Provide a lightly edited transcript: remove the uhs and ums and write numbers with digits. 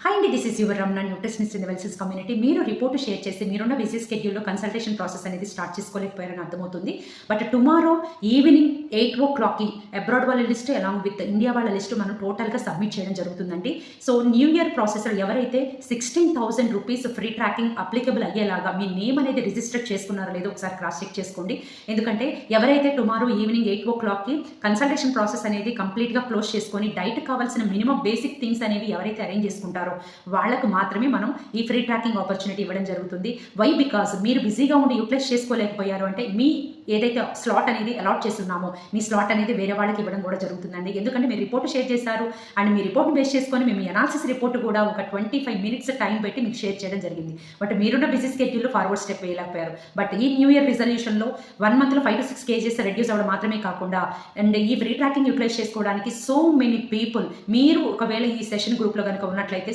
Hi అండి, this is your Ramana nutritionist in Wellsys community. మీరు report share చేసి మీరున్న బిజీ స్కెడ్యూల్లో కన్సల్టేషన్ ప్రాసెస్ అనేది స్టార్ట్ చేసుకోలేకపోయారని అర్థమవుతుంది. బట్ టుమారో ఈవినింగ్ 8 o'clockకి అబ్రాడ్ వాళ్ళ లిస్ట్ అలాంగ్ విత్ ఇండియా వాళ్ళ లిస్ట్ మనం టోటల్గా సబ్మిట్ చేయడం జరుగుతుందండి. సో న్యూ ఇయర్ ప్రాసెస్లో ఎవరైతే 16,000 రూపీస్ ఫ్రీ ట్రాకింగ్ అప్లికబుల్ అయ్యేలాగా మీ నేమ్ అనేది రిజిస్టర్ చేసుకున్నారో లేదో ఒకసారి క్రాస్ చెక్ చేసుకోండి. ఎందుకంటే ఎవరైతే టుమారో ఈవినింగ్ 8 o'clockకి కన్సల్టేషన్ ప్రాసెస్ అనేది కంప్లీట్గా క్లోజ్ చేసుకొని డైట్ కావాల్సిన మినిమం బేసిక్ థింగ్స్ అనేవి ఎవరైతే అరేంజ్ చేసుకుంటారో వాళ్ళకు మాత్రమే మనం ఈ ఫ్రీ ట్రాకింగ్ ఆపర్చునిటీ ఇవ్వడం జరుగుతుంది. వై? బికాజ్ మీరు బిజీగా ఉండి యూటిలైజ్ చేసుకోలేకపోయారు అంటే మీ ఏదైతే స్లాట్ అనేది అలాట్ చేస్తున్నామో మీ స్లాట్ అనేది వేరే వాళ్ళకి ఇవ్వడం కూడా జరుగుతుందండి. ఎందుకంటే మీరు రిపోర్ట్ షేర్ చేశారు అండ్ మీ రిపోర్ట్ బేస్ చేసుకొని మేము అనాలిసిస్ రిపోర్ట్ కూడా ఒక 25 minutes టైం పెట్టి మీకు షేర్ చేయడం జరిగింది. బట్ మీరున్న బిజీ స్కెడ్యూల్లో ఫార్వర్డ్ స్టెప్ వేయలేకపోయారు. బట్ ఈ న్యూ ఇయర్ రిజల్యూషన్లో 1 monthలో 5 to 6 kgs రెడ్యూస్ అవ్వడం మాత్రమే కాకుండా అండ్ ఈ ఫ్రీ ట్రాకింగ్ యూటిలైజ్ చేసుకోవడానికి సో మెనీ పీపుల్ మీరు ఒకవేళ ఈ సెషన్ గ్రూప్లో కనుక ఉన్నట్లయితే